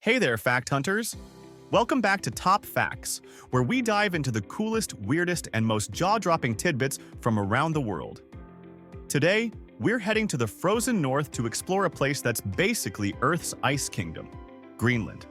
Hey there, fact hunters! Welcome back to Top Facts, where we dive into the coolest, weirdest, and most jaw-dropping tidbits from around the world. Today, we're heading to the frozen north to explore a place that's basically Earth's ice kingdom, Greenland.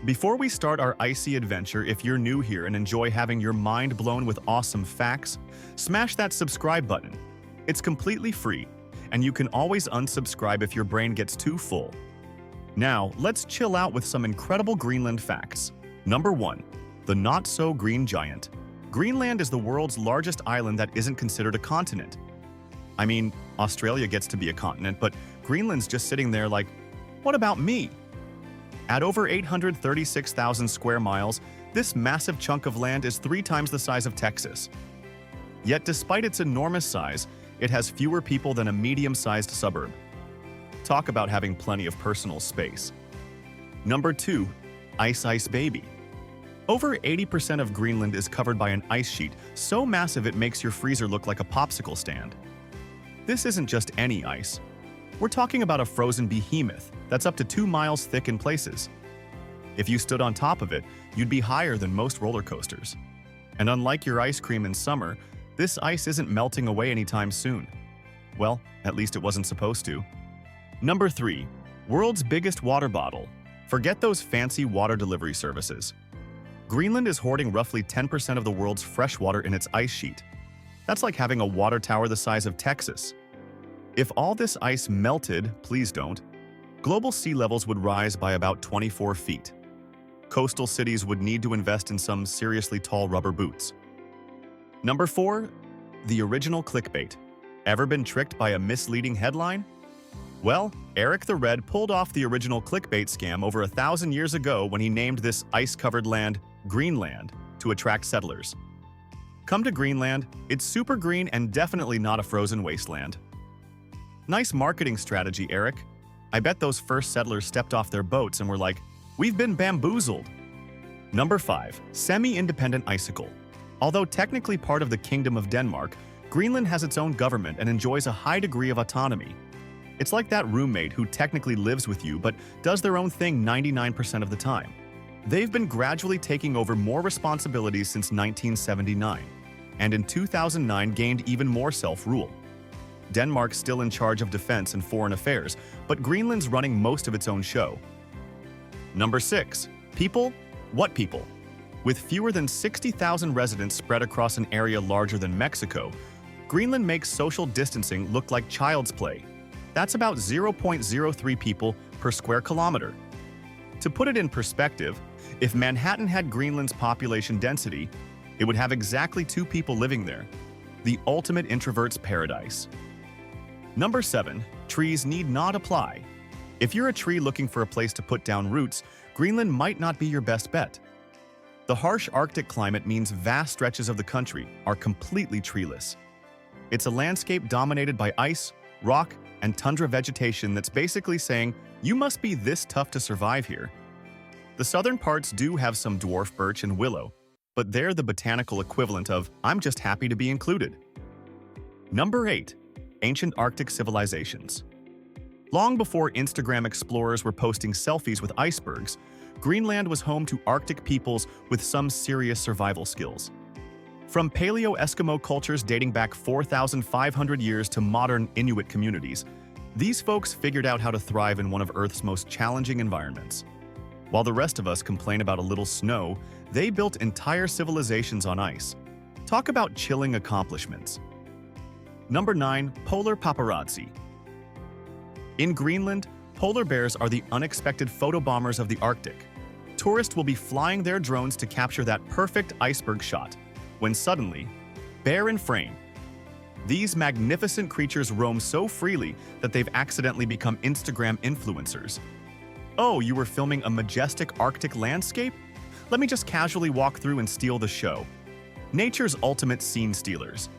Before we start our icy adventure, if you're new here and enjoy having your mind blown with awesome facts, smash that subscribe button. It's completely free, and you can always unsubscribe if your brain gets too full. Now, let's chill out with some incredible Greenland facts. Number 1. The not-so-green giant. Greenland is the world's largest island that isn't considered a continent. I mean, Australia gets to be a continent, but Greenland's just sitting there like, what about me? At over 836,000 square miles, this massive chunk of land is 3 times the size of Texas. Yet despite its enormous size, it has fewer people than a medium-sized suburb. Talk about having plenty of personal space. Number 2. Ice Baby. Over 80% of Greenland is covered by an ice sheet, so massive it makes your freezer look like a popsicle stand. This isn't just any ice. We're talking about a frozen behemoth that's up to 2 miles thick in places. If you stood on top of it, you'd be higher than most roller coasters. And unlike your ice cream in summer, this ice isn't melting away anytime soon. Well, at least it wasn't supposed to. Number 3. World's biggest water bottle. Forget those fancy water delivery services. Greenland is hoarding roughly 10% of the world's fresh water in its ice sheet. That's like having a water tower the size of Texas. If all this ice melted, please don't, global sea levels would rise by about 24 feet. Coastal cities would need to invest in some seriously tall rubber boots. Number 4. The original clickbait. Ever been tricked by a misleading headline? Well, Eric the Red pulled off the original clickbait scam over 1,000 years ago when he named this ice-covered land Greenland to attract settlers. Come to Greenland, it's super green and definitely not a frozen wasteland. Nice marketing strategy, Eric. I bet those first settlers stepped off their boats and were like, we've been bamboozled. Number 5. Semi-independent icicle. Although technically part of the Kingdom of Denmark, Greenland has its own government and enjoys a high degree of autonomy. It's like that roommate who technically lives with you but does their own thing 99% of the time. They've been gradually taking over more responsibilities since 1979, and in 2009 gained even more self-rule. Denmark's still in charge of defense and foreign affairs, but Greenland's running most of its own show. Number 6. People? What people? With fewer than 60,000 residents spread across an area larger than Mexico, Greenland makes social distancing look like child's play. That's about 0.03 people per square kilometer. To put it in perspective, if Manhattan had Greenland's population density, it would have exactly 2 people living there. The ultimate introvert's paradise. Number 7. Trees need not apply. If you're a tree looking for a place to put down roots, Greenland might not be your best bet. The harsh Arctic climate means vast stretches of the country are completely treeless. It's a landscape dominated by ice, rock, and tundra vegetation that's basically saying, you must be this tough to survive here. The southern parts do have some dwarf birch and willow, but they're the botanical equivalent of, I'm just happy to be included. Number 8. Ancient Arctic civilizations. Long before Instagram explorers were posting selfies with icebergs, Greenland was home to Arctic peoples with some serious survival skills. From Paleo-Eskimo cultures dating back 4,500 years to modern Inuit communities, these folks figured out how to thrive in one of Earth's most challenging environments. While the rest of us complain about a little snow, they built entire civilizations on ice. Talk about chilling accomplishments. Number 9. Polar paparazzi. In Greenland, polar bears are the unexpected photobombers of the Arctic. Tourists will be flying their drones to capture that perfect iceberg shot, when suddenly, bear in frame. These magnificent creatures roam so freely that they've accidentally become Instagram influencers. Oh, you were filming a majestic Arctic landscape? Let me just casually walk through and steal the show. Nature's ultimate scene stealers.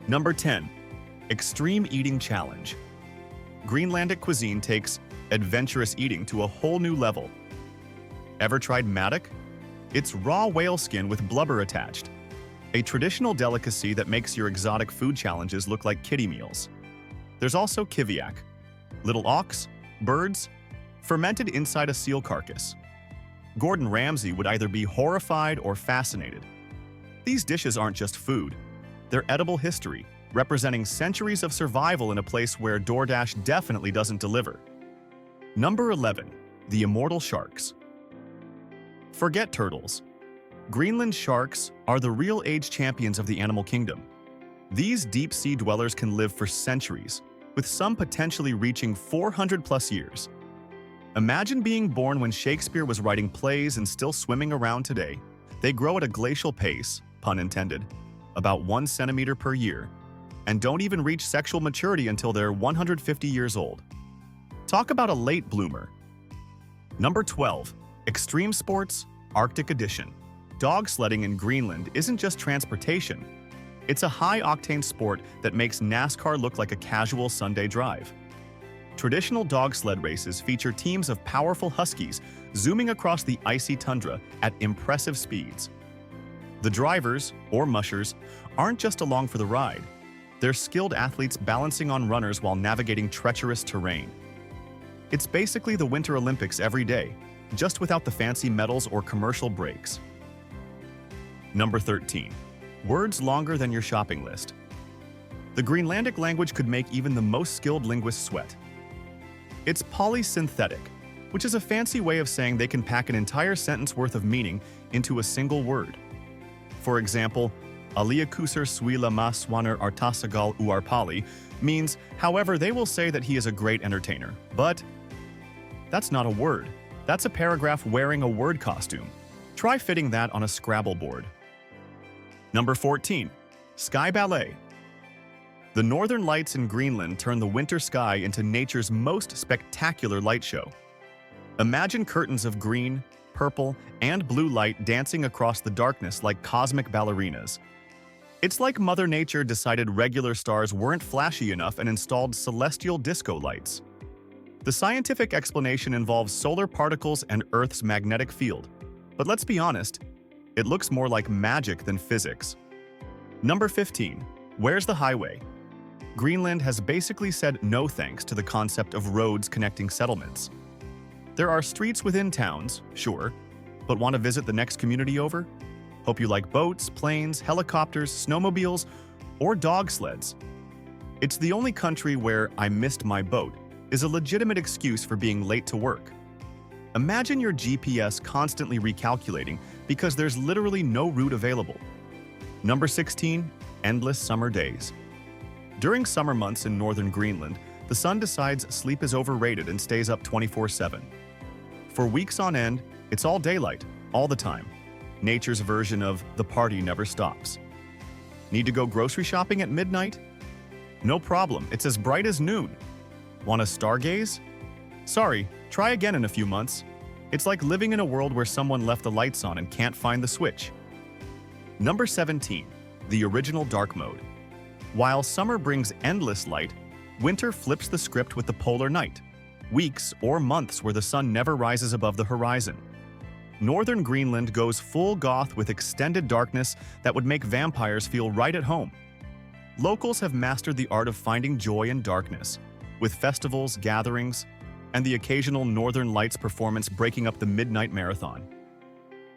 Number 10. Extreme Eating Challenge. Greenlandic cuisine takes adventurous eating to a whole new level. Ever tried maddock? It's raw whale skin with blubber attached. A traditional delicacy that makes your exotic food challenges look like kiddie meals. There's also kiviak, little auks, birds, fermented inside a seal carcass. Gordon Ramsay would either be horrified or fascinated. These dishes aren't just food. They're edible history, representing centuries of survival in a place where DoorDash definitely doesn't deliver. Number 11. The immortal sharks. Forget turtles. Greenland sharks are the real age champions of the animal kingdom. These deep-sea dwellers can live for centuries, with some potentially reaching 400+ years. Imagine being born when Shakespeare was writing plays and still swimming around today. They grow at a glacial pace, pun intended, about 1 centimeter per year, and don't even reach sexual maturity until they're 150 years old. Talk about a late bloomer. Number 12. Extreme sports, Arctic edition. Dog sledding in Greenland isn't just transportation. It's a high-octane sport that makes NASCAR look like a casual Sunday drive. Traditional dog sled races feature teams of powerful huskies zooming across the icy tundra at impressive speeds. The drivers, or mushers, aren't just along for the ride. They're skilled athletes balancing on runners while navigating treacherous terrain. It's basically the Winter Olympics every day, just without the fancy medals or commercial breaks. Number 13. Words longer than your shopping list. The Greenlandic language could make even the most skilled linguist sweat. It's polysynthetic, which is a fancy way of saying they can pack an entire sentence worth of meaning into a single word. For example, Aliakusar Swila Maswaner Artasagal Uarpali means, however, they will say that he is a great entertainer. But that's not a word. That's a paragraph wearing a word costume. Try fitting that on a Scrabble board. Number 14. Sky Ballet. The northern lights in Greenland turn the winter sky into nature's most spectacular light show. Imagine curtains of green, purple, and blue light dancing across the darkness like cosmic ballerinas. It's like Mother Nature decided regular stars weren't flashy enough and installed celestial disco lights. The scientific explanation involves solar particles and Earth's magnetic field. But let's be honest, it looks more like magic than physics. Number 15. Where's the highway? Greenland has basically said no thanks to the concept of roads connecting settlements. There are streets within towns, sure, but want to visit the next community over? Hope you like boats, planes, helicopters, snowmobiles, or dog sleds. It's the only country where "I missed my boat" is a legitimate excuse for being late to work. Imagine your GPS constantly recalculating because there's literally no route available. Number 16. Endless summer days. During summer months in northern Greenland, the sun decides sleep is overrated and stays up 24/7. For weeks on end, it's all daylight, all the time. Nature's version of the party never stops. Need to go grocery shopping at midnight? No problem, it's as bright as noon. Want to stargaze? Sorry, try again in a few months. It's like living in a world where someone left the lights on and can't find the switch. Number 17. The original dark mode. While summer brings endless light, winter flips the script with the polar night. Weeks or months where the sun never rises above the horizon. Northern Greenland goes full goth with extended darkness that would make vampires feel right at home. Locals have mastered the art of finding joy in darkness, with festivals, gatherings, and the occasional Northern Lights performance breaking up the midnight marathon.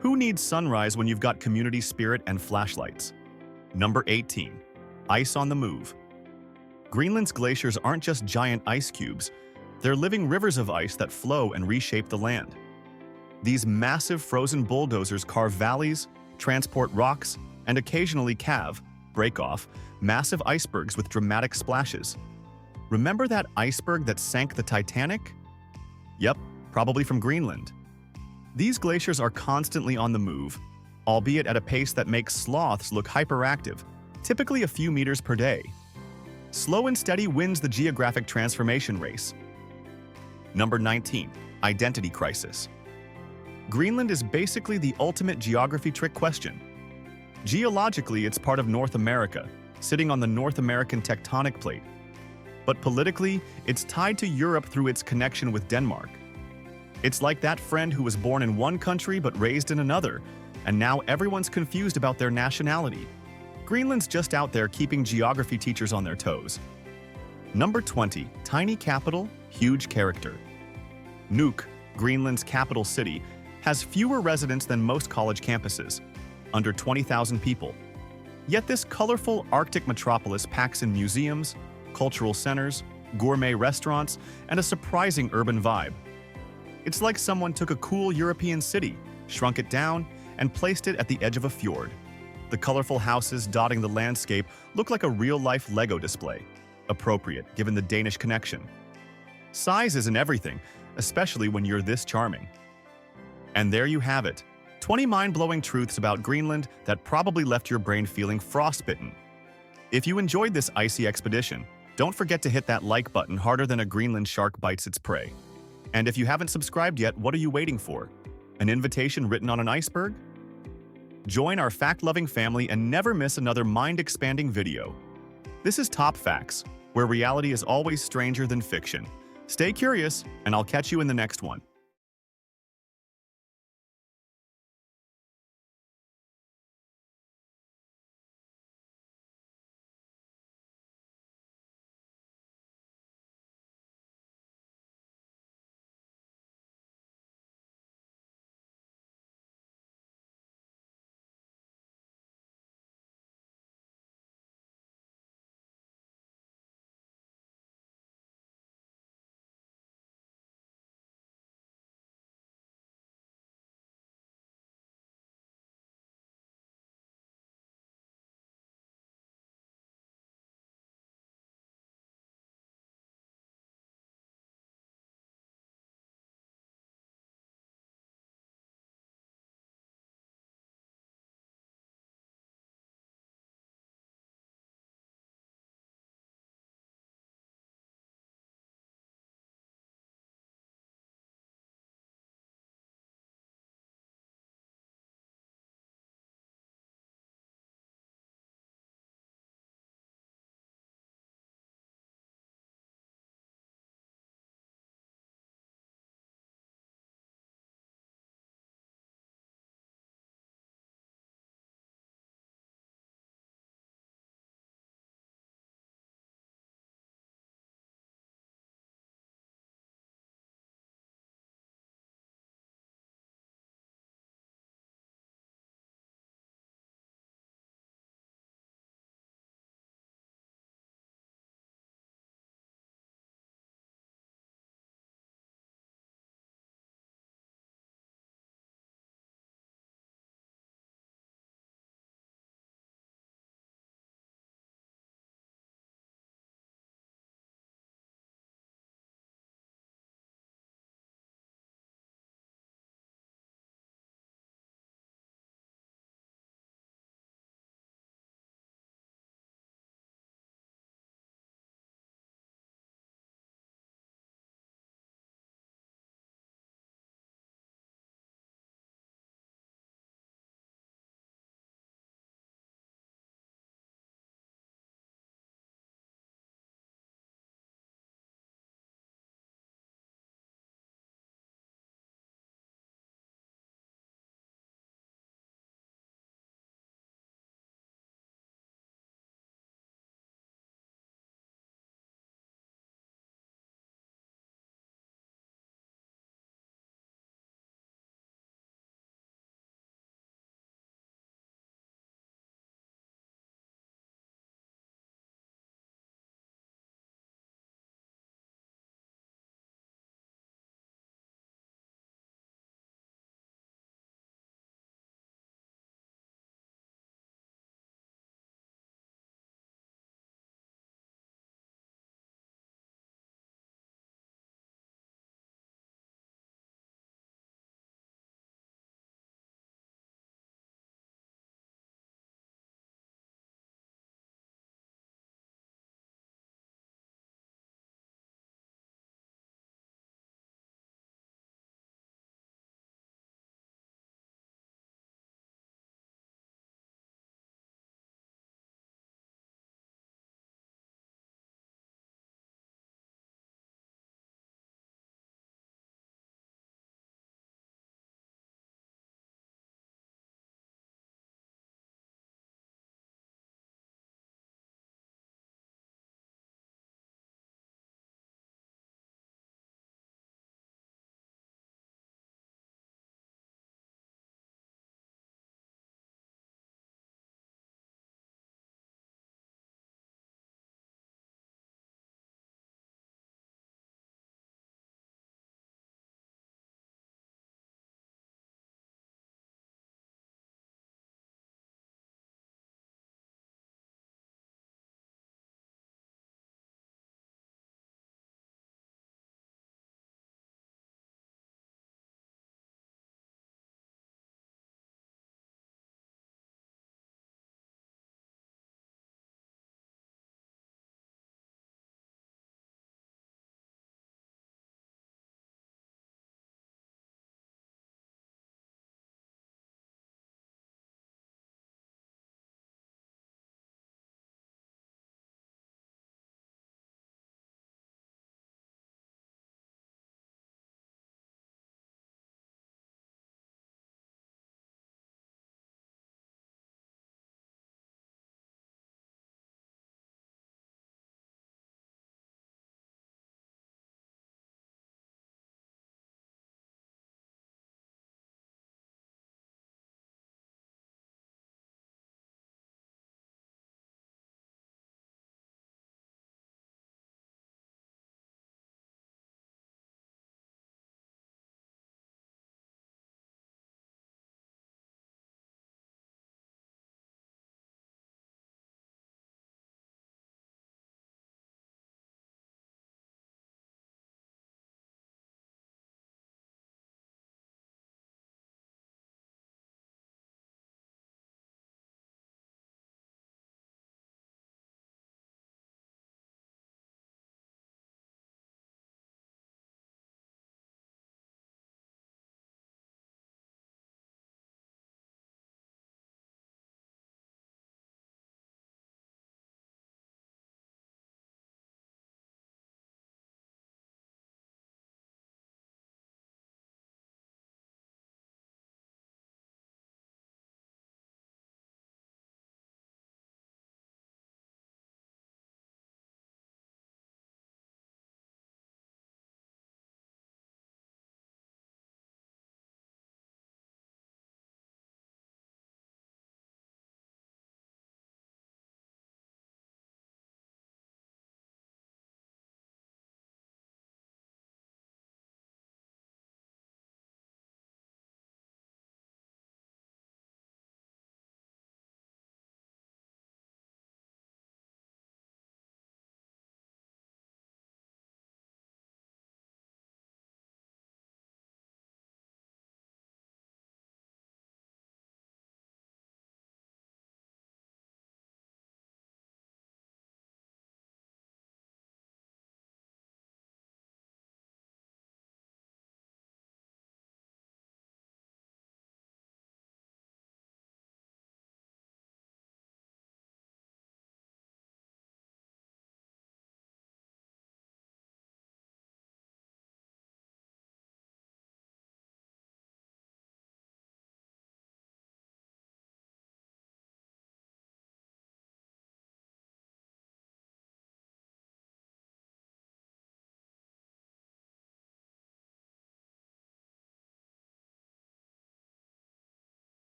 Who needs sunrise when you've got community spirit and flashlights? Number 18. Ice on the move. Greenland's glaciers aren't just giant ice cubes, they're living rivers of ice that flow and reshape the land. These massive frozen bulldozers carve valleys, transport rocks, and occasionally break off, massive icebergs with dramatic splashes. Remember that iceberg that sank the Titanic? Yep, probably from Greenland. These glaciers are constantly on the move, albeit at a pace that makes sloths look hyperactive, typically a few meters per day. Slow and steady wins the geographic transformation race. Number 19. Identity crisis. Greenland is basically the ultimate geography trick question. Geologically, it's part of North America, sitting on the North American tectonic plate. But politically, it's tied to Europe through its connection with Denmark. It's like that friend who was born in one country but raised in another, and now everyone's confused about their nationality. Greenland's just out there keeping geography teachers on their toes. Number 20. Tiny capital, huge character. Nuuk, Greenland's capital city, has fewer residents than most college campuses, under 20,000 people. Yet this colorful Arctic metropolis packs in museums, cultural centers, gourmet restaurants, and a surprising urban vibe. It's like someone took a cool European city, shrunk it down, and placed it at the edge of a fjord. The colorful houses dotting the landscape look like a real-life Lego display, appropriate given the Danish connection. Size isn't everything, especially when you're this charming. And there you have it, 20 mind-blowing truths about Greenland that probably left your brain feeling frostbitten. If you enjoyed this icy expedition, don't forget to hit that like button harder than a Greenland shark bites its prey. And if you haven't subscribed yet, what are you waiting for? An invitation written on an iceberg? Join our fact-loving family and never miss another mind-expanding video. This is Top Facts, where reality is always stranger than fiction. Stay curious, and I'll catch you in the next one.